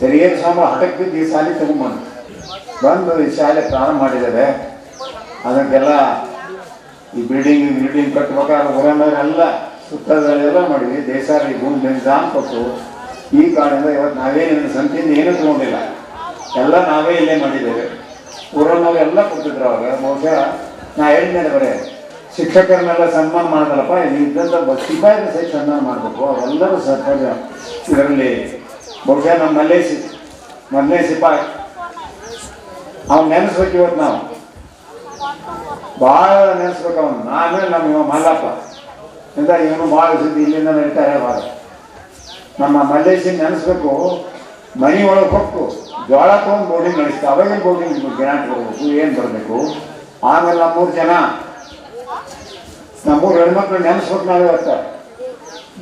ಸರಿಯಾಗಿ ಸಂಬಳ ಹಠಕ್ಕೆ ಬಿದ್ದು ಈ ಶಾಲೆ ಬಂದು ಈ ಶಾಲೆ ಪ್ರಾರಂಭ ಮಾಡಿದ್ದಾರೆ. ಅದಕ್ಕೆಲ್ಲ ಈ ಬಿಲ್ಡಿಂಗ್ ಕಟ್ಟಬೇಕಾದ್ರೆ ಊರನ್ನವರೆಲ್ಲ ಸುತ್ತದಲ್ಲೆಲ್ಲ ಮಾಡಿದ್ವಿ. ದೇಸಾರಿ ಭೂಮಿ ದಾನ ಕೊಟ್ಟು ಈ ಕಾರಣದಿಂದ ಇವತ್ತು ನಾವೇನು ಸಂಖ್ಯೆಯಿಂದ ಏನೂ ತಗೊಂಡಿಲ್ಲ, ಎಲ್ಲ ನಾವೇ ಇಲ್ಲೇ ಮಾಡಿದ್ದೇವೆ. ಊರನ್ನವರೆಲ್ಲ ಕೊಟ್ಟಿದ್ರು ಅವಾಗ. ಬಹುಶಃ ನಾ ಹೇಳಿದ್ಮೇಲೆ ಬರೇ ಶಿಕ್ಷಕರನ್ನೆಲ್ಲ ಸನ್ಮಾನ ಮಾಡೋದಲ್ಲಪ್ಪ, ಇದ್ದಂಥ ಸಿಪಾಯಿನ ಸಹಿತ ಸನ್ಮಾನ ಮಾಡಬೇಕು. ಅವರೆಲ್ಲರೂ ಸಹಜ ಇದರಲ್ಲಿ. ಬಹುಶಃ ನಮ್ಮ ಮೊದಲನೇ ಸಿಪಾಯಿ ಅವ್ನು ನೆನೆಸ್ಬೇಕು. ಇವತ್ತು ನಾವು ಭಾಳ ನೆನೆಸ್ಬೇಕು ಅವನು. ಆಮೇಲೆ ನಮ್ಮ ಮಲ್ಲಪ್ಪ ಇಂದ ಇವನು ಭಾಳ ಸುದ್ದಿ ಇಲ್ಲಿಂದ ನಡೀತಾರೆ. ಭಾಳ ನಮ್ಮ ಮಲ್ಲೇಶನ್ ನೆನೆಸ್ಬೇಕು. ಮನೆ ಒಳಗೆ ಹೊಕ್ಕು ಜೋಳ ತೊಗೊಂಡು ಬೋರ್ಡಿಂಗ್ ನಡೆಸ್ತಾ. ಅವಾಗೇನು ಬೋರ್ಡಿಂಗ್ ಗ್ರಾಂಟ್ ಬರಬೇಕು, ಏನು ಬರಬೇಕು. ಆಮೇಲೆ ನಮ್ಮೂರು ಹೆಣ್ಮಕ್ಳು ನೆನೆಸ್ಬೇಕು. ನಾವು ಇವತ್ತು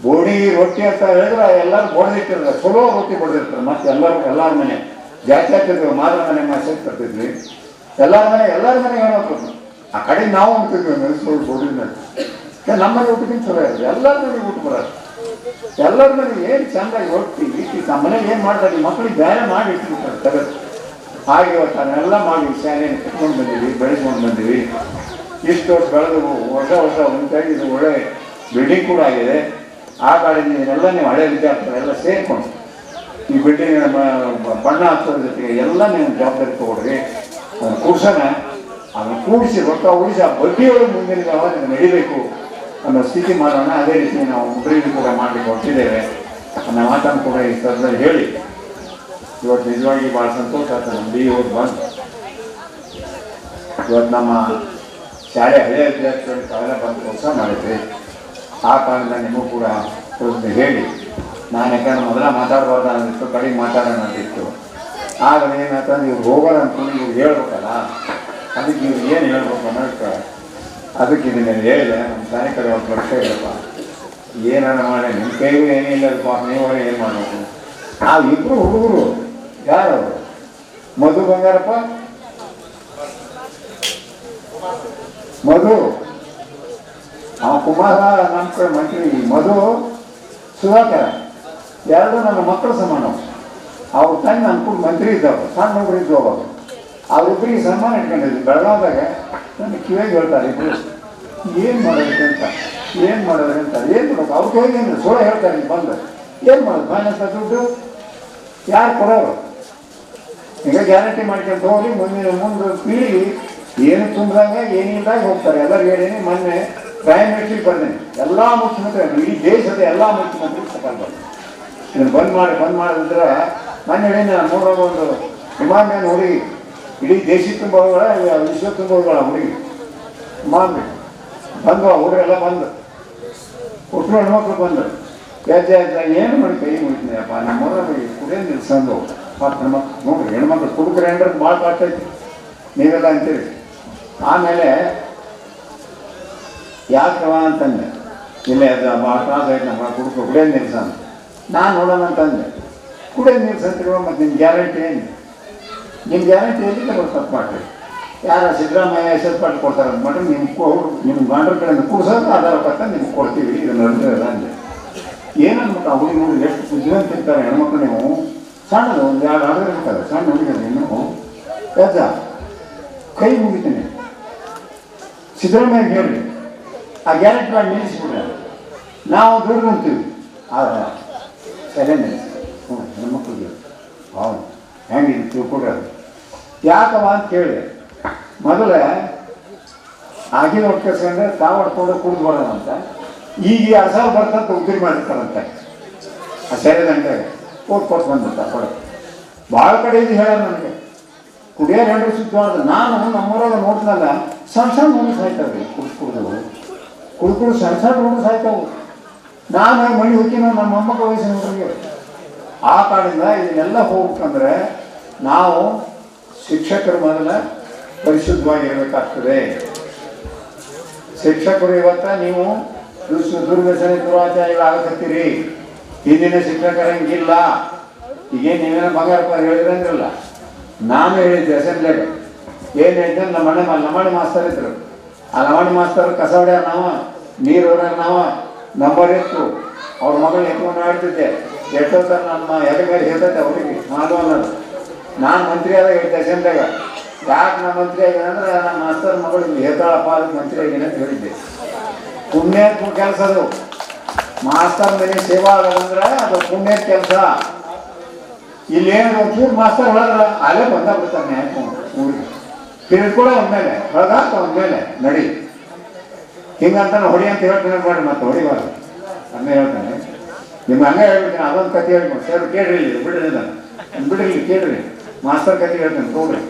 ಬೋಡಿ ರೊಟ್ಟಿ ಅಂತ ಹೇಳಿದ್ರೆ ಎಲ್ಲರೂ ಬಡ್ದಿಟ್ಟಿರ್ತಾರೆ, ಚಲೋ ರೊಟ್ಟಿ ಬಡ್ದಿರ್ತಾರೆ. ಮತ್ತು ಎಲ್ಲರ ಮನೆ ಜಾಸ್ತಿ ಆಗ್ತಿದ್ವಿ. ಮಾದ್ರ ಮನೆ ಮಾಸಕ್ಕೆ ತರ್ತಿದ್ವಿ. ಎಲ್ಲರ ಮನೆ ಹೆಣ್ಮಕ್ಳು ಆ ಕಡೆ ನಾವು ಅಂತಿದ್ವಿ ನೆನೆಸ್ಕೊಂಡು ಬೋಡಿನ. ನಮ್ಮನೆ ಊಟಕ್ಕಿಂತ ಚಲೋ ಇರ್ತದೆ. ಎಲ್ಲರ ಮನೆಗೆ ಊಟ ಬರೋದು. ಎಲ್ಲರ ಮನೆಗೆ ಏನು ಚೆಂದಾಗಿ ರೊಟ್ಟಿ ಇಟ್ಟು ನಮ್ಮ ಮನೇಲಿ ಏನು ಮಾಡ್ತಾರೆ, ಮಕ್ಕಳಿಗೆ ಬೇರೆ ಮಾಡಿ ಇಟ್ಬಿಡ್ತಾರೆ ತಗದು. ಹಾಗೆ ಇವತ್ತು ಅದನ್ನೆಲ್ಲ ಮಾಡಿ ಶಾಲೆಯನ್ನು ಕಟ್ಕೊಂಡು ಬಂದೀವಿ, ಬೆಳೆಸ್ಕೊಂಡು ಬಂದೀವಿ. ಇಷ್ಟು ವರ್ಷ ಬೆಳೆದು ವರ್ಷ ಉಂಟಾಗಿ ಇದು ಒಳ್ಳೆ ಬಿಲ್ಡಿಂಗ್ ಕೂಡ ಆಗಿದೆ. ಆ ಕಾಲೇಜಿನೆಲ್ಲ ನೀವು ಹಳೆ ವಿದ್ಯಾರ್ಥಿಗಳೆಲ್ಲ ಸೇರಿಕೊಂಡು ಈ ಬಿಲ್ಡಿಂಗ್ ಬಣ್ಣ ಹಚ್ಚೋದ್ರ ಜೊತೆಗೆ ಎಲ್ಲ ನೀವು ಜವಾಬ್ದಾರಿ ತಗೊಳ್ರಿ. ಅದನ್ನು ಕೂಡ್ಸೋಣ, ಅದನ್ನು ಕೂಡಿಸಿ ರೊಕ್ಕ ಉಳಿಸಿ ಆ ಬಡ್ಡಿಯೊಳಗೆ ಮುಂದಿನ ನೀವು ನಡಿಬೇಕು ಅನ್ನೋ ಸ್ಥಿತಿ ಮಾಡೋಣ. ಅದೇ ರೀತಿ ನಾವು ಮುದ್ರೆಗೂ ಕೂಡ ಮಾಡಲಿಕ್ಕೆ ಹೊರಟಿದ್ದೇವೆ ಅನ್ನೋ ಮಾತನ್ನು ಕೂಡ ಈ ಸ್ಥಳದಲ್ಲಿ ಹೇಳಿ ಇವತ್ತು ನಿಜವಾಗಿ ಭಾಳ ಸಂತೋಷ ಆಗ್ತದೆ. ನಮ್ಮ ಇವತ್ತು ಬಂದು ಇವತ್ತು ನಮ್ಮ ಶಾಲೆ ಹಳೆಯ ವಿದ್ಯಾರ್ಥಿಗಳು ತಾವೆಲ್ಲ ಬಂದು ಕೆಲಸ ಮಾಡಿದ್ರಿ. ಆ ಕಾರಣದಿಂದ ನಿಮಗೂ ಕೂಡ ಹೇಳಿ ನಾನು ಯಾಕಂದ್ರೆ ಮೊದಲ ಮಾತಾಡಬಾರ್ದು ಅಂದಿತ್ತು, ಕಡೆಗೆ ಮಾತಾಡೋಣ ಅಂತಿತ್ತು. ಆಗ ಏನಾಯ್ತಂದ್ರೆ ಇವ್ರು ಹೋಗೋಣ ಅಂದ್ಕೊಂಡು ಇವ್ರು ಹೇಳ್ಬೇಕಲ್ಲ, ಅದಕ್ಕೆ ಇವ್ರು ಏನು ಹೇಳ್ಬೇಕು ಅನ್ನೋಕ್ಕೆ ಅದಕ್ಕೆ ಇದನ್ನ ಹೇಳಿದೆ. ನಮ್ಮ ಶಾಲೆ ಕಡೆ ಒಂದು ಲಕ್ಷ ಇಲ್ಲಪ್ಪ, ಏನಾರ ಮಾಡಿ ನಿಮ್ಮ ಕೈಗೂ ಏನಿಲ್ಲಪ್ಪ, ನೀವೇ ಏನು ಮಾಡಬೇಕು. ನಾವು ಇಬ್ಬರು ಹುಡುಗರು ಯಾರವರು, ಮಧು ಬಂಗಾರಪ್ಪ, ಮಧು ಕುಮಾರ, ನಮ್ಮ ಕಡೆ ಮಂತ್ರಿ ಮಧು, ಸುಧಾಕರ, ಎರಡು ನನ್ನ ಮಕ್ಕಳು ಸಮಾನ. ಅವ್ರ ತಂದೆ ನನ್ನ ಕೂಡ ಮಂತ್ರಿ ಇದ್ದವರು, ಸಣ್ಣ ಹುಡುಗರು ಇದ್ದು ಅವಾಗ. ಅವರಿಬ್ಬರಿಗೆ ಸನ್ಮಾನ ಇಟ್ಕೊಂಡಿದ್ವಿ ಬೆಳಗಾವ್ದಾಗ. ನನ್ನ ಕಿವಿಯಾಗಿ ಹೇಳ್ತಾರೆ ಇಬ್ಬರು, ಏನು ಮಾಡೋದಕ್ಕೆ ಅಂತ, ಏನು ಮಾಡೋದ್ರೆ ಅಂತ, ಏನು ಮಾಡೋದು ಅವ್ರ ಕೈಗೆ ಏನು ಸುಳ್ಳು ಹೇಳ್ತಾರೆ. ಇಲ್ಲಿ ಬಂದು ಏನು ಮಾಡೋದು, ಫೈನಾನ್ಸ್ ದುಡ್ಡು ಯಾರು ಕೊಡೋರು? ಈಗ ಗ್ಯಾರಂಟಿ ಮಾಡ್ಕೊಂಡು ಹೋಗಿ ಮುಂದೆ ಪೀಳಿಗೆ ಏನು ತುಂಬಿದಾಗ ಏನಿಲ್ದಾಗ ಹೋಗ್ತಾರೆ. ಎಲ್ಲರೂ ಹೇಳೀನಿ. ಮೊನ್ನೆ ಪ್ರೈಮ್ ಮಿನಿಸ್ಟ್ರಿಗೆ ಬಂದೇನೆ, ಎಲ್ಲ ಮುಖ್ಯಮಂತ್ರಿ, ಇಡೀ ದೇಶದ ಎಲ್ಲ ಮುಖ್ಯಮಂತ್ರಿ ತಗೊಂಡು ಇದನ್ನು ಬಂದ್ ಮಾಡಿದ್ರೆ ಮೊನ್ನೆ ಹೇಳಿ ನಾನು ನೋಡೋದು ಒಂದು ವಿಮಾನ ಹುಡುಗಿ, ಇಡೀ ದೇಶ ತುಂಬ ವಿಶ್ವ ತುಂಬ ಹುಡುಗಿ ವಿಮಾನ ಬಂದು ಹುಡುಗರೆಲ್ಲ ಬಂದು ಹುಟ್ಟರು ಹೆಣ್ಮಕ್ಳು ಬಂದರು. ಏನು ಮಾಡಿ ಕೈ ಮುಗಿತೀನಪ್ಪ, ನಮ್ಮೂರಲ್ಲಿ ಕುಡಿಯೋದು ನಿಲ್ಸಂದು ಪಾಪ ಹೆಣ್ಮಕ್ಳು ನೋಡ್ರಿ, ಹೆಣ್ಮಕ್ಳು ಕುಡುಕ್ರೆ ಅಂದ್ರೆ ಭಾಳ ಕಾಡ್ತೈತಿ ನೀವೆಲ್ಲ ಅಂತೀರಿ. ಆಮೇಲೆ ಯಾಕವ ಅಂತಂದೆ, ಇಲ್ಲೇ ಅದು ಭಾಳ ತ್ರಾಸ ಆಯ್ತು ನಮ್ಮ ಕುಡುಕ್ರು ಕುಡಿಯೋದು ನಿಲ್ಸ ಅಂತ. ನಾನು ನೋಡೋಣ ಅಂತಂದೆ, ಕುಡಿಯೋದು ನಿಲ್ಸಂತಿರುವ ಮತ್ತು ನಿಮ್ಮ ಗ್ಯಾರಂಟಿ ಏನು, ನಿಮ್ಮ ಗ್ಯಾರಂಟಿ ಎಲ್ಲಿಂದ ತಪ್ಪು ಮಾಡ್ರಿ. ಯಾರು ಸಿದ್ದರಾಮಯ್ಯ ಹೆಸರು ಕೊಡ್ತಾರೆ ಅಂತ ಮಾಡ್ರಿ, ನಿಮ್ಮ ಗಂಡ್ರ ಕಡೆಯಿಂದ ಕುಡ್ಸೋದು ಆಧಾರ ಪತ್ರ ನಿಮ್ಗೆ ಕೊಡ್ತೀವಿ, ಇದು ನಡೆದಿರಲ್ಲ ಅಂದೆ. ಏನನ್ಬೇಕು ಆ ಹುಡುಗಿ ನೋಡಿ ಎಷ್ಟು ಬುದ್ಧಿವಂತ ಇರ್ತಾರೆ ಹೆಣ್ಮಕ್ಳು. ನೀವು ಸಣ್ಣದು ಒಂದು 2 ಆರ್ಡರ್ ಇರ್ತಾರೆ, ಸಣ್ಣ ಹುಡುಗಿರು ಇನ್ನೂ ಯಾಜ ಕೈ ಮುಗಿತೀನಿ. ಸಿದ್ದರಾಮಯ್ಯ ಹೇಳ್ರಿ ಆ ಗ್ಯಾರಂಟಿ ಮಾಡಿ ನಿಲ್ಲಿಸ್ಬಿಡ್ರಿ, ನಾವು ದುಡ್ಡು ಅಂತೀವಿ. ಆದ್ರೆ ಸರಿ ಹೆಣ್ಮಕ್ಳಿಗೆ ಹೌದು ಹೆಂಗೆ ತಿಳ್ಕೊಡ್ರಿ. ಅದು ಯಾಕವ ಅಂತ ಕೇಳಿದೆ. ಮೊದಲೇ ಆಗಿನ ಹೊಟ್ಕಸ್ಕೊಂಡ್ರೆ ತಾವು ಹೊಡ್ಕೊಂಡು ಕುಡಿದು ಬರೋಣ ಅಂತ, ಈಗ 2,000 ಬರ್ತಂತ ಉದ್ರಿ ಮಾಡಿರ್ತಾರಂತೆ. ಆ ಸರಿದಂಗೆ ಕೊಟ್ಟು ಬಂದಿರ್ತಾರೆ ಕೊಡೋದು. ಭಾಳ ಕಡೆ ಇದು ಹೇಳ್ಯಾರ ನನಗೆ, ಕುಡಿಯೋ ಹೆಂಡ್ರು ಸುತ್ತವಾದ. ನಾನು ನಮ್ಮೂರಾಗ ನೋಡ್ತಿನಲ್ಲ, ಸಣ್ಣ ಹುಡುಗರು ಸಾಯ್ತಾವೆ ಕುಡ್ದು ಸಣ್ಣ ಹುಡುಗರು ಸಾಯ್ತಾವು. ನಾನು ಮನೆ ಹೋಗ್ತೀನೋ ನಮ್ಮ ಮೊಮ್ಮಕ್ಕ ವಯಸ್ಸಿನ ಹುಡುಗರಿಗೆ. ಆ ಕಾರಣದಿಂದ ಇದನ್ನೆಲ್ಲ ಹೋಗ್ಬೇಕಂದ್ರೆ ನಾವು ಶಿಕ್ಷಕರು ಮೊದಲ ಪರಿಶುದ್ಧವಾಗಿರಬೇಕಾಗ್ತದೆ. ಶಿಕ್ಷಕರು ಇವತ್ತ ನೀವು ದುರ್ವ್ಯಸನ ದುರಾಚಾರಿಗಳಾಗತ್ತೀರಿ. ಹಿಂದಿನ ಶಿಕ್ಷಕರಂಗಿಲ್ಲ. ಈಗೇನು ನೀವೇನೋ ಬಂಗಾರಪ್ಪ ಹೇಳಿದ್ರಂದ್ರಲ್ಲ, ನಾನು ಹೇಳಿದ್ದೆ ಅಸೆಂಬ್ಲಿಯಾಗ. ಏನು ಹೇಳಿದ್ದೆ, ಲಮಾಣಿ ಮಾಸ್ತರ್ ಇದ್ರು. ಆ ಲಮಾಣಿ ಮಾಸ್ತರ್ ಕಸ ಹೊಡ್ಯಾರ, ನಾವು ನೀರು ಹೊಡ್ಯಾರ, ನಾವು ನಂಬರ್ ಇತ್ತು. ಅವ್ರ ಮಗಳು ಎತ್ಕೊಂಡು ಆಡ್ತಿದ್ದೆ. ಎಷ್ಟೋ ನಮ್ಮ ಎಲೆಗಾರಿ ಹೇಳ್ತೈತೆ ಅವ್ರಿಗೆ ಮಾಡು ಅನ್ನೋದು. ನಾನು ಮಂತ್ರಿ ಆದಾಗ 8 ದಶಮದಾಗ ಯಾಕೆ ನಾನು ಮಂತ್ರಿ ಆಗಿನ ಅಂದ್ರೆ ನಮ್ಮ ಮಾಸ್ತರ್ ಮಗಳು ಹೇತಾಳಪ್ಪ ಅದಕ್ಕೆ ಮಂತ್ರಿ ಆಗಿನ ಅಂತ ಹೇಳಿದ್ದೆ. ಪುಣ್ಯದ ಕೆಲಸ ಅದು. ಮಾಸ್ತರ್ ಮನೆ ಸೇವಾ ಆಗೋದಂದ್ರೆ ಅದು ಪುಣ್ಯದ ಕೆಲಸ. ಇಲ್ಲೇನು ಒಂಚೂರು ಮಾಸ್ತರ್ ಹೊಳದ್ರ ಅಲ್ಲೇ ಬಂದಾಗ್ಬಿಡ್ತಾನೆ ನ್ಯಾಯ ಊರಿಗೆ ತಿಳ್ಕೊಳ ಒಂದ್ಮೇಲೆ ಹೊಳಗಾಕ ಒಂದ್ಮೇಲೆ ನಡಿ ಹಿಂಗಂತ ಹೊಡಿ ಅಂತ ಹೇಳ್ತಾನೆ ಮಾಡಿ ಮತ್ತೆ ಹೊಡಿಬಾರ್ದು. ಅನ್ನ ಹೇಳ್ತಾನೆ ನಿಮ್ಗೆ ಹಂಗೆ ಹೇಳ್ಬಿಡ್ತೀನಿ. ಅದೊಂದು ಕತೆ ಹೇಳ್ಬೋದು ಸರ್ ಕೇಳ್ರಿ ಬಿಡ್ರಿ ನಾನು ಬಿಡ್ರಿ ಕೇಳ್ರಿ ಮಾಸ್ತರ್ ಕತೆ ಹೇಳ್ತೇನೆ ನೋಡ್ರಿ.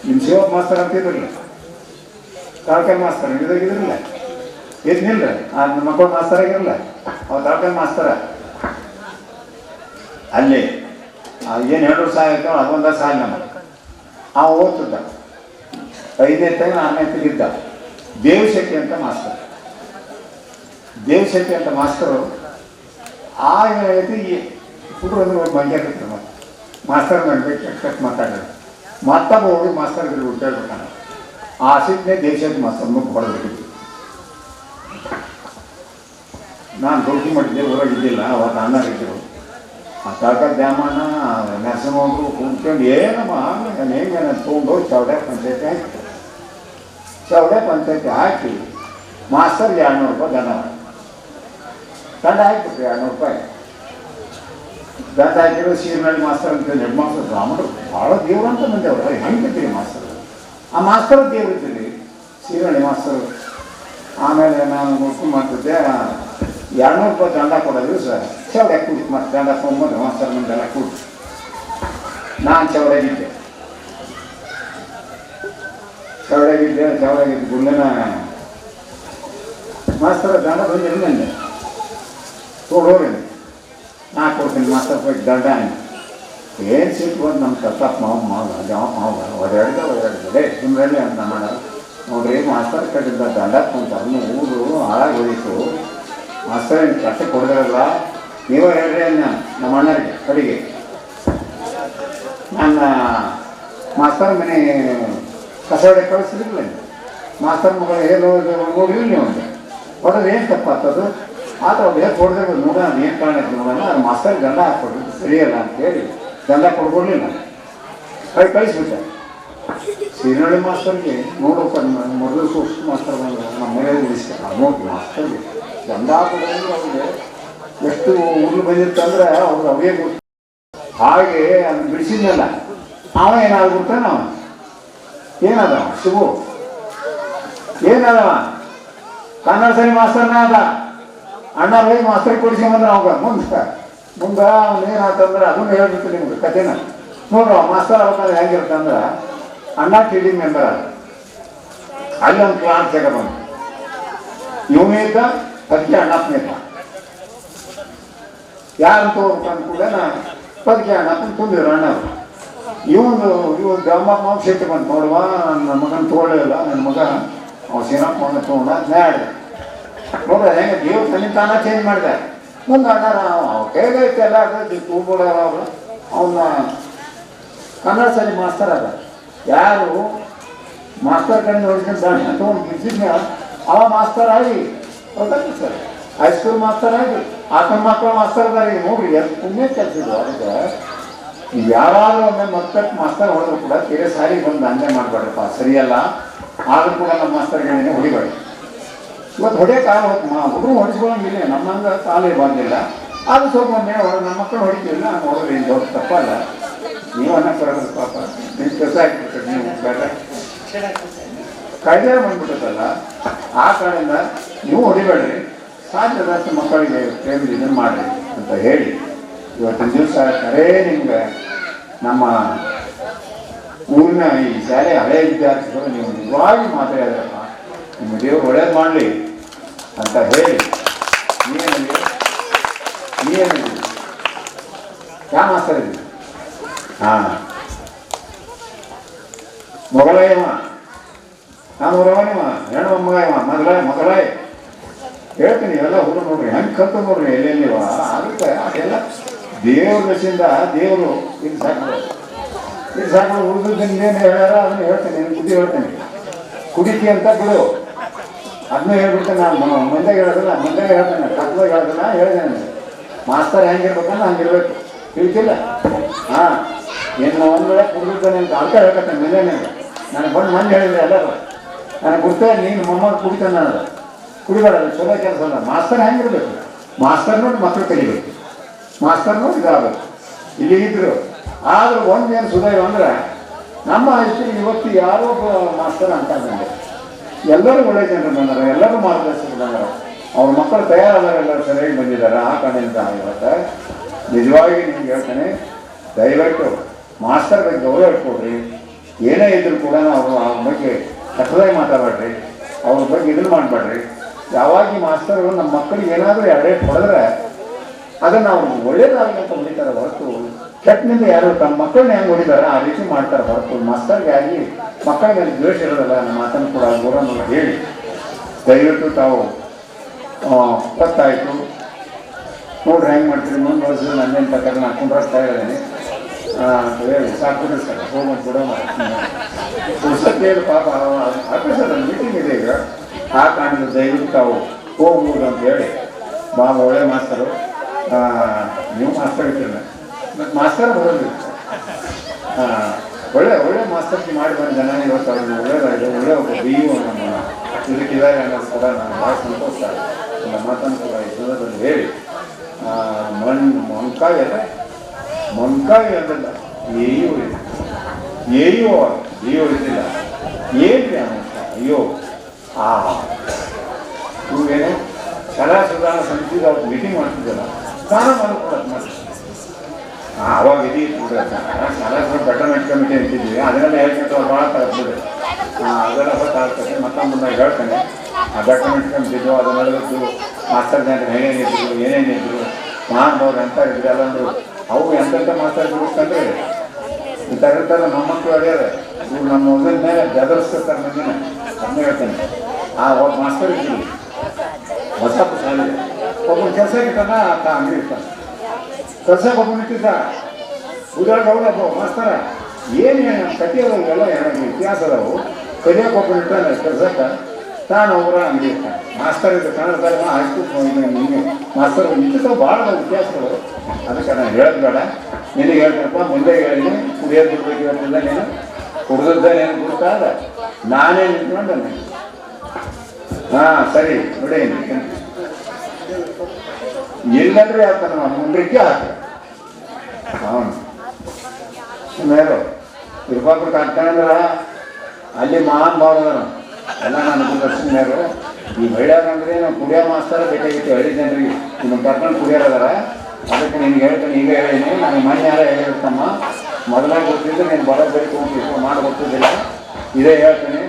ನಿಮ್ಮ ಶಿವಪ್ಪ ಮಾಸ್ತರ್ ಅಂತ ಇದ್ರಲ್ಲ ತಾಳ್ಕಾಯಿ ಮಾಸ್ತರ್ ಇದಾಗಿದ್ರಲ್ಲ ಇದ್ನಿಲ್ರಿ ನನ್ನ ಮಕ್ಕಳು ಮಾಸ್ತರ್ ಆಗಿರಲ್ಲ ಅವ್ರು ತಾಳ್ಕಾಯಿ ಮಾಸ್ತರ ಅಲ್ಲಿ ಏನು 2 ವರ್ಷ ಆಯ್ತು ಅದೊಂದ ಸಾಲ ನಮ್ಮ ಅವ ಓದ್ತಿದ್ದ 5ನೇ ತಗ 4ನೇ ತೆಗಿದ್ದ. ದೇವಶೆಟ್ಟಿ ಅಂತ ಮಾಸ್ತರ್. ದೇವಶೆಟ್ಟಿ ಅಂತ ಮಾಸ್ತರು ಈ ಹುಡುಗರು ಅಂದ್ರೆ ಒಂದು ಮಂಗ್ಯ ಬಿಟ್ಟರು ಮತ್ತೆ ಮಾಸ್ತರ್ ಮಾಡ್ಬೇಕು ಕೆಟ್ಟ ಮಾತಾಡೋದು ಮತ್ತೊಬ್ಬ ಹೋಗಿ ಮಾಸ್ತರ್ ಹುಡ್ಕಾಡ್ಬಿಟ್ಟಾನ. ಆ ಸಿಟ್ನೇ ದೇವಶೆಟ್ಟಿ ಮಾಸ್ತರ್ ಮುಖ ಹೊಡೆದ್ಬಿಟ್ಟಿದ್ವಿ. ನಾನು ದುಡ್ಡು ಮಾಡಿದ್ದೆ ಊರಾಗಿದ್ದಿಲ್ಲ ಅವತ್ತು ಅನ್ನ ಇದ್ದರು. ಆ ತಾಕ ದ್ಯಾಮಣ್ಣ ನರಸಿಂಹರು ಕುಂತ್ಕೊಂಡು ಏನಮ್ಮ ನಾನು ಹೆಂಗೆ ನಾನು ತೊಗೊಂಡು ಚೌಡೆ ಪಂಚಾಯತಿ ಹಾಕಿ ಹಾಕಿ ಮಾಸ್ತರ್ಗೆ 200 ರೂಪಾಯಿ ದಂಡ ಹಾಕ್ಬಿಟ್ರಿ 200 ರೂಪಾಯಿ ದಂಡ ಹಾಕಿರೋ ಸೀರಿನಲ್ಲಿ ಮಾಸ್ತರ್ ಅಂತ ಹೆಡ್ ಮಾಸ್ತರ್ ಬ್ರಾಹ್ಮಣರು ಭಾಳ ದೇವ್ರು ಅಂತ ಬಂದೇವ್ರು ಹೆಂಗೆ ಬಿಟ್ಟಿರಿ ಮಾಸ್ತರ್. ಆ ಮಾಸ್ತರ್ ದೇವ್ರು ಇದ್ದೀರಿ ಸೀರಿನಲ್ಲಿ ಮಾಸ್ತರು. ಆಮೇಲೆ ನಾನು ನೋಡ್ಕೊಂಡು ಮಾಡ್ತಿದ್ದೆ 200 ರೂಪಾಯಿ ದಂಡ ಕೊಡೋದು ಸರ್ ಚೌಡೆ ಕೂಡಿ ಮತ್ತೆ ದಂಡ ತೊಗೊಂಬಂದು ಮಾಸ್ತರ್ ಮುಂದೆಲ್ಲ ಕೂಡಿ ನಾನು ಚೌಡಾಗಿದ್ದೆ ಗುಂಡನ ಮಾಸ್ತರ ದಂಡ ಬಂದಿರಿ ನಂದೆ ತೊಗೊಳೋರಿ ನಾ ಕೊಡ್ತೀನಿ ಮಾಸ್ತರ್ ರೂಪಾಯಿ ದಂಡ ಏನು ಸೀಟ್ ಬಂದು ನಮ್ಮ ಕತ್ತಪ್ಪ ಮಾವ ಓಡಾಡಿದೆ ಸುಮ್ಮನೆ ಅಂತ ಮಾಡ ನೋಡ್ರಿ ಮಾಸ್ತರ್ ಕಟ್ಟಿದ್ದ ದಂಡ ತೊಗೊಂತಾರೆ ಊರು ಹಾಳಾಗಿ ಹೋಯಿತು. ಮಾಸ್ತರ್ ಏನು ಕಷ್ಟ ಕೊಡ್ದಿರಲ್ಲ ನೀವೇ ಹೇಳ್ರಿ ನಮ್ಮ ಅಣ್ಣರಿಗೆ ಕಡೆಗೆ ನನ್ನ ಮಾಸ್ತರ್ ಮನೆ ಕಸ ಹೊಡೆ ಕಳಿಸಿದ್ರಲ್ಲ ಮಾಸ್ತರ್ ಮಗಳು ಏನು ನೋಡಿರಿ ನೀವು ಹೊಡೆದು ಏನು ತಪ್ಪಾಗ್ತದು ಆತ ಅವ್ರು ಹೇಗೆ ಹೊಡೆದ್ರೆ ನೋಡೋಣ ಏನು ಕಾರಣ ಐತೆ ನೋಡೋಣ ಅದು ಮಾಸ್ತರ್ ದಂಡ ಹಾಕ್ಕೊಡ್ರಿ ಸರಿಯಲ್ಲ ಅಂತೇಳಿ ದಂಡ ಕೊಡ್ಕೊಡ್ಲಿಲ್ಲ ಕಳಿಸ್ಬಿಟ್ಟೆ. ಸೀನಳ್ಳಿ ಮಾಸ್ತರ್ಗೆ ನೋಡಪ್ಪ ಮೊದಲು ಸೂಕ್ಷ್ಮ ಮಾಸ್ತರ್ ಬಂದು ನಮ್ಮ ಮನೆಯಲ್ಲಿ ಉಳಿಸ್ತಾರೆ ನೋಡಿ ಮಾಸ್ತರ್ಗೆ ದಂಡ ಹಾಕೋದ್ರಿಂದ ಅವ್ರಿಗೆ ಎಷ್ಟು ಉರುಳು ಬಂದಿರ್ತಂದ್ರೆ ಅವ್ರು ಅವೇ ಗೊತ್ತು. ಹಾಗೆ ಅದನ್ನು ಬಿಡಿಸಿದ್ನಲ್ಲ ಅವ ಏನಾಗ್ಬಿಡ್ತಾನೆ ಅವ ಏನದವ ಶಿವು ಏನದವ ಕನ್ನಡ ಸರಿ ಮಾಸ್ತರ್ನ ಅದ ಅಣ್ಣ ಹೋಗಿ ಮಾಸ್ತರ್ ಕೊಡಿಸ್ಕೊಂಬಂದ್ರೆ ಅವಾಗ ಮುಂದೆ ಅವನೇನಾತಂದ್ರೆ ಅದನ್ನು ಹೇಳ್ಬಿಟ್ಟು ನಿಮ್ಗೆ ಕಥೆನ ನೋಡ್ರಿ ಮಾಸ್ತರ್ ಅವಾಗ ಹೆಂಗಿರ್ತಂದ್ರೆ ಅಣ್ಣ ಟಿ.ಡಿ. ಮೆಂಬರ್ ಅದ ಅಲ್ಲಿ ಒಂದು ಕ್ಲಾಸ್ ಜಾಗ ಬಂದು ಇವನೇ ಇದ್ದ ಅದಕ್ಕೆ ಅಣ್ಣಪ್ಪನೇ ಇದ್ದ ಯಾರಂತ ಹೋಗ್ಬೇಕಂತ ಕೂಡ ಅದಕ್ಕೆ ಅಣ್ಣಪ್ಪನ ತುಂಬಿದ್ರು ಅಣ್ಣವರು. ಇವು ಗಮ್ಮಪ್ಪ ಸಿಟ್ಟು ಬಂತು ನೋಡುವ ನನ್ನ ಮಗನ ತೊಗೊಳ್ಳಿಲ್ಲ ನನ್ನ ಮಗ ಅವ್ನು ಸೀನಪ್ಪ ಮಗನ ತೊಗೊಂಡ ನ್ಯಾಡ್ದೆ ನೋಡ್ರಿ ಹೆಂಗೆ ದೇವ್ರು ತನ್ನಿಂದ ತಾನ ಚೇಂಜ್ ಮಾಡಿದೆ. ಮುಂದೆ ಅಣ್ಣಾರ ಅವ್ರು ಹೇಗೈತೆ ಎಲ್ಲ ತೂಬೋಳ ಅವರು ಅವನ್ನ ಕನ್ನಡ ಶಾಲೆ ಮಾಸ್ತರ್ ಅದ ಯಾರು ಮಾಸ್ತರ್ ಕಡೆ ನೋಡ್ಕೊಂಡು ದಾಂಡ ತೊಗೊಂಡು ಬಿಡಿಸಿದ್ನ ಅವ ಮಾಸ್ತರ್ ಆಗಿ ಗೊತ್ತಾಗ್ತದೆ ಸರ್ ಹೈಸ್ಕೂಲ್ ಮಾಸ್ತರ್ ಆಗಿ ಆತನ ಮಕ್ಕಳು ಮಾಸ್ತರ್ ಅದಾರ ನೋಡ್ರಿ ಎಷ್ಟು ಪುಣ್ಯ ಕೆಲಸಿದ್ರು. ಅದಕ್ಕೆ ನೀವು ಯಾರಾದ್ರೂ ಒಮ್ಮೆ ಮಕ್ಕಳು ಮಾಸ್ತರ್ ಹೊಡೆದ್ರು ಕೂಡ ಬೇರೆ ಸಾರಿ ಬಂದು ದಂಧೆ ಮಾಡಬೇಡ್ರಪ್ಪ ಸರಿಯಲ್ಲ. ಆದ್ರೂ ಕೂಡ ನಮ್ಮ ಮಾಸ್ತರ್ಗಳನ್ನೇ ಹೊಡಿಬೇಡಿ. ಇವತ್ತು ಹೊಡೆಯೋ ಕಾಲ ಹುಡುಗರು ಹೊಡಿಸ್ಕೊಳ್ಳೋಂಗಿಲ್ಲ ನಮ್ಮಂಗೆ ಕಾಲೇ ಬಂದಿಲ್ಲ ಅದು ಸ್ವಲ್ಪ ಮೇಲೆ ನಮ್ಮ ಮಕ್ಕಳು ಹೊಡಿತಿಲ್ಲ ನಾನು ಹೊಡೆದ್ರೆ ಏನು ದೊಡ್ಡ ತಪ್ಪಲ್ಲ. ನೀವು ಅನ್ನ ಬರೋದು ಪಾಪ ನಿಮ್ಮ ಕೆಲಸ ಆಗ್ಬಿಡ್ತದೆ ನೀವು ಬೇಡ ಕಾಯ್ದೆ ಬಂದ್ಬಿಟ್ಟದಲ್ಲ ಆ ಕಾರಣದಿಂದ ನೀವು ಹೊಡಿಬೇಡ್ರಿ ಸಾಧ್ಯದಷ್ಟು ಮಕ್ಕಳಿಗೆ ಪ್ರೇಮ ಇದನ್ನು ಮಾಡಿರಿ ಅಂತ ಹೇಳಿ ಇವತ್ತಿನ ದಿವಸ ಕರೇ ನಿಮ್ಗೆ ನಮ್ಮ ಊರಿನ ಈ ಶಾಲೆ ಹಳೆಯ ವಿದ್ಯಾರ್ಥಿಗಳು ನೀವು ನಿಜವಾಗಿ ಮಾತಾಡಿದ್ರಪ್ಪ ನಿಮ್ಮ ದೇವರು ಒಳ್ಳೇದು ಮಾಡಲಿ ಅಂತ ಹೇಳಿ ನೀವೇನಿದೆ ಯಾವ ಮಾಸ್ತರ್ ಇದ್ದೀವಿ ಹಾಂ ಮೊಗಲಾಯವ ನಾನು ಊರವನಿವ ಹೆಣ್ಣು ಮಗ ಇವ ಮಗಳಾಯ ಹೇಳ್ತೀನಿ ಇವೆಲ್ಲ ಹುಡುಗ ನೋಡ್ರಿ ಹೆಂಗೆ ಕಲ್ತು ನೋಡ್ರಿ ಎಲ್ಲೆಲ್ಲಿವ ಅದಕ್ಕೆ ಅದೆಲ್ಲ ದೇವ್ರ ದಶಿಂದ ದೇವರು ಇದು ಸಾಕು ಉಳಿದದ್ದು ಇನ್ನೇನು ಹೇಳ್ಯಾರ ಅದನ್ನು ಹೇಳ್ತೇನೆ ಬುದ್ಧಿ ಹೇಳ್ತೇನೆ ಕುಡಿತಿ ಅಂತ ಬಿಡು ಅದನ್ನೂ ಹೇಳ್ಬಿಡ್ತೇನೆ ನಾನು ಮುಂದೆ ಹೇಳೋದಿಲ್ಲ ಮುಂದೆ ಹೇಳ್ತೇನೆ ತತ್ವ ಹೇಳ್ತೇನೆ ಹೇಳಿದೆ ನನಗೆ ಮಾಸ್ತರ್ ಹೆಂಗಿರ್ಬೇಕಂದ್ರೆ ಹಂಗಿರ್ಬೇಕು, ತಿಳಿತಿಲ್ಲ? ಹಾಂ, ಏನು ಒಂದು ವೇಳೆ ಕುಡಿದಿದ್ದಾನೆ ಅಂತ ಅರ್ಥ ಹೇಳ್ಕತ್ತೆ ಮೇಲೆ ನನಗೆ ಬಂದು ಮಂದಿ ಹೇಳಿದ್ರೆ ಎಲ್ಲರೂ ನನಗೆ ಗೊತ್ತೇ ನೀನು ಮೊಮ್ಮಗ ಕುಡಿತಾನೆ ಅನ್ನೋದು ಕುಡಿಬೇಡ, ಚಲೋ ಕೆಲಸ ಅಲ್ಲ. ಮಾಸ್ತರ್ ಹೆಂಗಿರ್ಬೇಕು? ಮಾಸ್ತರ್ ನೋಡಿ ಮಕ್ಕಳು ಕಲಿಬೇಕು, ಮಾಸ್ತರ್ ನೋಡಿ ಇದಾಗಬೇಕು. ಇಲ್ಲಿ ಇದ್ರು ಆದರೂ ಒಂದೇನು ಸುದೈವ ಅಂದ್ರೆ ನಮ್ಮ ಹೈಸ್ಕೂಲ್ ಇವತ್ತು ಯಾರೋ ಮಾಸ್ತರ್ ಅಂತ ಬಂದೆ, ಎಲ್ಲರೂ ಒಳ್ಳೆ ಜನರು ಬಂದಾರೆ, ಎಲ್ಲರೂ ಮಾರ್ಗದರ್ಶಕರು ಬಂದಾರೆ, ಅವ್ರ ಮಕ್ಕಳು ತಯಾರಾದಾಗ ಎಲ್ಲರೂ ಸರಿಯಾಗಿ ಬಂದಿದ್ದಾರೆ. ಆ ಕಡೆಯಿಂದ ಇವತ್ತು ನಿಜವಾಗಿ ನಿಮ್ಗೆ ಹೇಳ್ತೇನೆ, ದಯವಿಟ್ಟು ಮಾಸ್ತರ್ ಬಗ್ಗೆ ಗೌರವ ಇಟ್ಕೊಡ್ರಿ. ಏನೇ ಇದ್ರು ಕೂಡ ಅವರು ಅವ್ರ ಬಗ್ಗೆ ಕಟ್ಟದಾಗಿ ಮಾತಾಡಬೇಡ್ರಿ, ಅವ್ರ ಬಗ್ಗೆ ಇದನ್ನು ಮಾಡಬೇಡ್ರಿ. ಯಾವಾಗ ಈ ಮಾಸ್ತರ್ಗಳು ನಮ್ಮ ಮಕ್ಕಳಿಗೆ ಏನಾದರೂ ಎರಡೇಟ್ ಹೊಡೆದ್ರೆ ಅದನ್ನು ಅವ್ರು ಒಳ್ಳೇದಾಗಲಿ ಅಂತ ಹೊಡಿತಾರೆ ಹೊರತು ಕೆಟ್ಟನಿಂದ ಯಾರು ತಮ್ಮ ಮಕ್ಕಳನ್ನ ಹೆಂಗೆ ಹೊಡಿತಾರೆ ಆ ರೀತಿ ಮಾಡ್ತಾರೆ ಹೊರತು ಮಾಸ್ತರ್ಗೆ ಆಗಿ ಮಕ್ಕಳ ಮೇಲೆ ದ್ವೇಷ ಇರೋದಲ್ಲ. ನಮ್ಮ ಮಾತನ್ನು ಕೂಡ ಗೌರವ ಹೇಳಿ ದಯವಿಟ್ಟು ತಾವು ಗೊತ್ತಾಯಿತು ನೋಡ್ರಿ ಹೆಂಗೆ ಮಾಡ್ತೀರಿ ಮುಂದೆ ವರ್ಷ ನನ್ನೇನು ಪ್ರಕಾರ ನಾನು ಕುಂಡ್ರಾಗ್ತಾ ಇದ್ದೇನೆ ಹೇಳಿ ಸಾಕು ಸರ್ ಹೋಗ್ಬಿಟ್ಟು ಕೂಡ ಪುಸ್ತಕ ಹೇಳಿ ಪಾಪ ಆಫೀಸರ್ ಮೀಟಿಂಗ್ ಇದೆ ಈಗ, ಆ ಕಾರಣದ ದಯವಿಟ್ಟು ತಾವು ಹೋಗ್ಬೋದು ಅಂತ ಹೇಳಿ ಭಾಳ ಒಳ್ಳೆ ಮಾಸ್ತರು. ನೀವು ಮಾಸ್ತರ್ ಇರ್ತೀರ ಮತ್ತು ಮಾಸ್ತರ್ ಬರೋದಿಲ್ಲ, ಒಳ್ಳೆ ಒಳ್ಳೆ ಮಾಸ್ತರ್ಗೆ ಮಾಡಿ ಬಂದ ಜನ ಇವತ್ತು ಅವ್ರಿಗೆ ಒಳ್ಳೆಯದಾಗಿದೆ. ಒಳ್ಳೆ ಒಬ್ಬ ಬಿ ಯು ನಮ್ಮ ಇದಕ್ಕಿದ್ದಾರೆ ಅನ್ನೋದು ಕೂಡ ನಾನು ಭಾಳ ಸಂತೋಷ. ನನ್ನ ಮಾತನ್ನು ಕೂಡ ಈ ಸಂದರ್ಭದಲ್ಲಿ ಹೇಳಿ ಮೊಣಕಾಯಿ ಅಂದಿಲ್ಲ, ಏಯು ಇದೆ, ಏಯು ಅಯ್ಯೋ ಇದ್ದಿಲ್ಲ ಏನ್ರಿ ಅನ್ನೋಷ್ಟ. ಅಯ್ಯೋ ಇವೇನು ಕಲಾ ಸುಧಾರಣಾ ಸಮಿತಿಗೆ ಅವ್ರು ಮೀಟಿಂಗ್ ಮಾಡ್ತಿದ್ದಲ್ಲ, ಸ್ನಾನ ಮಾಡ್ಕೊಡೋದು ಮಾಡಿ ಅವಾಗ ಇಡೀ ಕಲಾ ಬೆಟರ್ಮೆಂಟ್ ಕಮಿಟಿ ಅಂತಿದ್ವಿ, ಅದನ್ನೆಲ್ಲ ಹೇಳ್ಕೊಂಡು ಅವ್ರು ಭಾಳ ತಗ್ಬಿಡ್ರಿ. ಅದೆಲ್ಲ ಹೊತ್ತಾಗ್ತದೆ ಮತ್ತೊಂದು ಹೇಳ್ತಾನೆ. ಆ ಬೆಟರ್ಮೆಂಟ್ ಕಮಿಟಿದ್ದು ಅದನ್ನೆಲ್ಲದ್ದು ಮಾಸ್ತರ್ ಜನರು ಏನೇನಿದ್ರು ಏನೇನಿದ್ರು ಮಹಾನುಭಾವ್ರು ಅಂತ ಇದ್ರು ಎಲ್ಲಂದ್ರು ಅವು ಎಂತೆಂಥ ಮಾಸ್ತರ್ ಬಿಡ್ಕೊಂಡ್ರೆ ಇಂಥರ ಮೊಮ್ಮಕ್ಕಳು ಅಡ್ಯಾರ ಇವ್ರು ನಮ್ಮ ಮೊದಲ ಮೇಲೆ ಬೆದರಿಸ್ತಿರ್ತಾರೆ ಮಂದಿನ. ಅದನ್ನ ಹೇಳ್ತಾನೆ. ಆ ಒಬ್ಬ ಮಾಸ್ತರ್ ಇದ್ದೀವಿ ಹೊಸ ಶಾಲೆ ಒಬ್ಬನ ಕೆಲಸ ಇರ್ತಾನ ಅಂಗಡಿ ಇರ್ತಾನೆ, ಕೆಲಸಕ್ಕೆ ಒಬ್ಬನ ಇಟ್ಟಿದ್ದ ಉದಾಹರಣೆ ಒಬ್ಬ ಮಾಸ್ತರ ಏನು ಕಟ್ಟಿಯೋದೆಲ್ಲ ಇತಿಹಾಸ ಅದಾವು, ಕಲಿಯೋಕೆ ಒಬ್ಬನ ಇರ್ತಾನೆ ಕೆಲಸಕ್ಕೆ, ತಾನು ಅವರ ಅಂಗಡಿ ಇರ್ತಾನೆ. ಮಾಸ್ತರ್ ಇದು ಕನ್ನಡದಾಗ ಆಯ್ತು ನಿಮಗೆ ಮಾಸ್ತರ್ ಇಂಥವು ಭಾಳ ಇತಿಹಾಸಗಳು. ಅದಕ್ಕೆ ನಾನು ಹೇಳೋದು ಬೇಡ, ನಿನಗೆ ಹೇಳ್ತಾರಪ್ಪ ಮುಂದೆ ಹೇಳಿ ಕುಡಿಯೋದು ಬಿಡ್ಬೇಕು ಹೇಳ್ತಿಲ್ಲ, ನೀನು ಕುಡಿದ ಏನು ಗುರುತಾದ ನಾನೇ ನಿಂತ್ಕೊಂಡು ನನಗೆ ಹಾಂ ಸರಿ ನೋಡಿ ಎಲ್ಲಂದ್ರೆ ಆಗ್ತಾನೆ ಮುಂಡ್ರಿಕೆ ಹಾಕ ಅವನು ಸುಮ್ಮನೆ ತಿರುಪಾಪುರಕ್ಕೆ ಹಾಕ್ತಾನಂದ್ರ ಅಲ್ಲಿ ಮಹಾನ್ ಭಾವದ ಎಲ್ಲ ನನಗೆ ದರ್ಶನ್ಯಾರು ಈ ಬೈಡಾರಂದ್ರೆ ನಾವು ಕುಡಿಯೋ ಮಾಸ್ತರ ಬೇಕಾಗಿತ್ತು ಹಳ್ಳಿ ಜನರಿಗೆ ನಿಮ್ಮ ಕರ್ಕೊಂಡು ಕುಡಿಯೋರದಾರ. ಅದಕ್ಕೆ ನಿನ್ಗೆ ಹೇಳ್ತಾನೆ, ಈಗ ಹೇಳೀನಿ, ನನಗೆ ಮನೆ ಯಾರ ಹೇಳಿರ್ತಮ್ಮ ಮೊದಲಾಗಿ ಗೊತ್ತಿದ್ದು ನೀನು ಬರೋಬೇಕು ಅಂತ ಮಾಡಿ ಗೊತ್ತಿದ್ದಿಲ್ಲ. ಇದೇ ಹೇಳ್ತೀನಿ,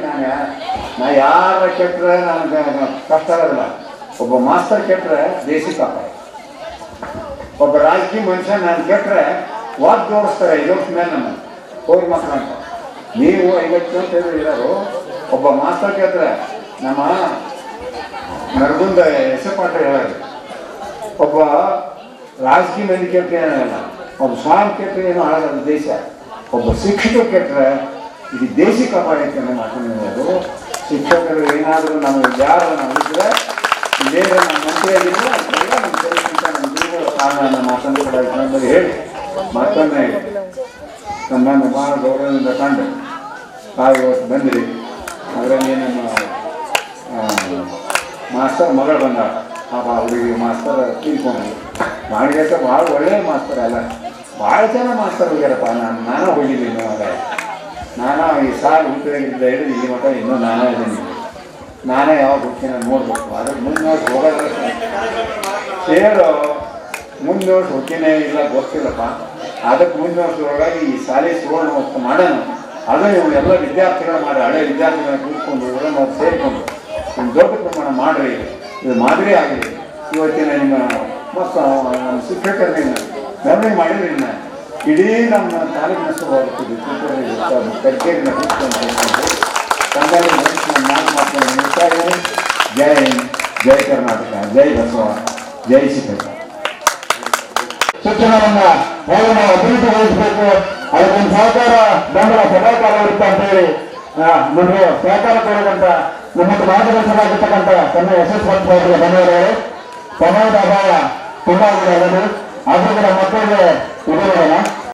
ನಾ ಯಾರ ಕೆಟ್ಟರೆ ನನಗೆ ಕಷ್ಟ ಆಗೋದಿಲ್ಲ. ಒಬ್ಬ ಮಾಸ್ತರ್ ಕೆಟ್ಟರೆ ದೇಶಿ ಕಾಪ, ಒಬ್ಬ ರಾಜಕೀಯ ಮನುಷ್ಯ ನಾನು ಕೆಟ್ಟರೆ ವಾದ್ ಜೋಡಿಸ್ತಾರೆ 5 ವರ್ಷ ಮೇಲೆ ನಮ್ಮ ಹೋಗಿ ಮಕ್ಕಳು ಅಂತ. ನೀವು 50 ಅಂತ ಇರೋರು ಒಬ್ಬ ಮಾಸ್ತರ್ ಕೆಟ್ಟರೆ ನಮ್ಮ ನರಗುಂದ ಎಸಪಾಟ ಹೇಳೋದು, ಒಬ್ಬ ರಾಜಕೀಯ ಮಂದಿ ಕೆಟ್ಟರೆ ಏನಾಗಲ್ಲ, ಒಬ್ಬ ಸ್ವಾಮಿ ಕೆಟ್ಟರೆ ಏನೋ ಹಾಳಾಗಲ್ಲ ದೇಶ. ಒಬ್ಬ ಶಿಕ್ಷಕರು ಕೆಟ್ಟರೆ ಇದು ದೇಶಿ ಕಾಪಾಡೈತೆ ಅನ್ನೋ ಮಾತನಾಡೋದು. ಶಿಕ್ಷಕರು ಏನಾದರೂ ನಾವು ಯಾರು ನಾವು ಇದ್ದರೆ ಇದೇನು ನಮ್ಮ ಮಂತ್ರಿಯಾಗಿದ್ದರೆ ಅದೆಲ್ಲ ನಮ್ಮ ಕೈಗಿಂತ ನಮ್ಮ ಗುರುಗಳ ಕಾರಣ ಅನ್ನೋ ಮಾತನ್ನು ಕೂಡ ಇದರಲ್ಲಿ ಹೇಳಿ ಮತ್ತೊಮ್ಮೆ ನನ್ನನ್ನು ಭಾಳ ಗೌರವದಿಂದ ಕಂಡು ತಾವು ಇವತ್ತು ಬಂದಿರಿ. ಅದರಲ್ಲಿ ನಮ್ಮ ಮಾಸ್ತರ್ ಮಗಳು ಬಂದ ಪಾಪ, ಅವರಿಗೆ ಮಾಸ್ತರ್ ತೀರ್ಕೊಂಡು ಮಾಡಿದ ಭಾಳ ಒಳ್ಳೆಯ ಮಾಸ್ತರ್ ಅಲ್ಲ, ಭಾಳ ಜನ ಮಾಸ್ತರ್ ಹೋಗ್ಯಾರಪ್ಪ. ನಾನು ಹೋಗಿದ್ದೀನಿ, ಅವಾಗ ನಾನು ಈ ಸಾಲು ಹುಟ್ಟಿದಾಗಿದ್ದ ಹಿಡಿದು ಈ ಮಟ್ಟ ಇನ್ನೂ ನಾನೇ ಇದ್ದೀನಿ. ನಾನೇ ಯಾವಾಗ ಹುಟ್ಟಿನ ನೋಡ್ಬೇಕು, ಅದಕ್ಕೆ ಮುಂದೆ ನೋಡಿ ಹೋಗೋದ್ರೆ ಸೇರು ಮುಂದೆ ನೋಡಿ ಹುಟ್ಟಿನೇ ಇಲ್ಲ ಗೊತ್ತಿಲ್ಲಪ್ಪ. ಅದಕ್ಕೆ ಮುಂದೆ ವರ್ಷದೊಳಗಾಗಿ ಈ ಶಾಲೆ ಸುವರ್ಣ ವಸ್ತು ಮಾಡೋಣ. ಅದು ಇವು ಎಲ್ಲ ವಿದ್ಯಾರ್ಥಿಗಳು ಮಾಡಿ ಹಳೆ ವಿದ್ಯಾರ್ಥಿಗಳನ್ನ ಕೂತ್ಕೊಂಡು ಇವರನ್ನು ಸೇರಿಕೊಂಡು ಒಂದು ದೊಡ್ಡ ಪ್ರಮಾಣ ಮಾಡಿರಿ, ಇದು ಮಾದರಿ ಆಗಿದೆ. ಇವತ್ತಿನ ನಿಮ್ಮ ಮಕ್ಕಳು ನಮ್ಮ ಶಿಕ್ಷಕರನ್ನ ಮೆರವಣಿಗೆ ಮಾಡಿದ್ರಿ, ಇನ್ನು ಇಡೀ ನಮ್ಮ ತಾಲೂಕಿನ ಹೆಸರು ಕಡ್ಕೇರಿನ ಕೂತ್ಕೊಂಡು ಕಂದಾಯ ನಾಲ್ಕು ಮಾತನ್ನು ಮುಗಿಸ್ತಾ ಇದ್ದೀನಿ. ಜೈ ಹಿಂದ್, ಜೈ ಕರ್ನಾಟಕ, ಜೈ ಬಸವ, ಜೈ ಶಿಕ್ಷಕ. ಶಿಕ್ಷಣವನ್ನು ಹೇಗೆ ನಾವು ಅಭಿವೃದ್ಧಿಗೊಳಿಸಬೇಕು, ಅದಕ್ಕೊಂದು ಸಹಕಾರ ಬೆಂಬಲ ಸದಾಕಾಲ ಇರುತ್ತೆ ಅಂತೇಳಿ ನಿಮಗೆ ಸಹಕಾರ ಕೊಡೋದಂತ ನಿಮ್ಮನ್ನು ಮಾರ್ಗದರ್ಶಕರಾಗಿರ್ತಕ್ಕಂಥ ತನ್ನ ಯಶಸ್ವಿ ಧನ್ಯವಾದಗಳು. ಸಮಯದ ಅಭಾವ ತುಂಬಾ ಒಳ್ಳೆಯದು. ಆದ್ರೂ ಕೂಡ ಮಕ್ಕಳಿಗೆ ಇದು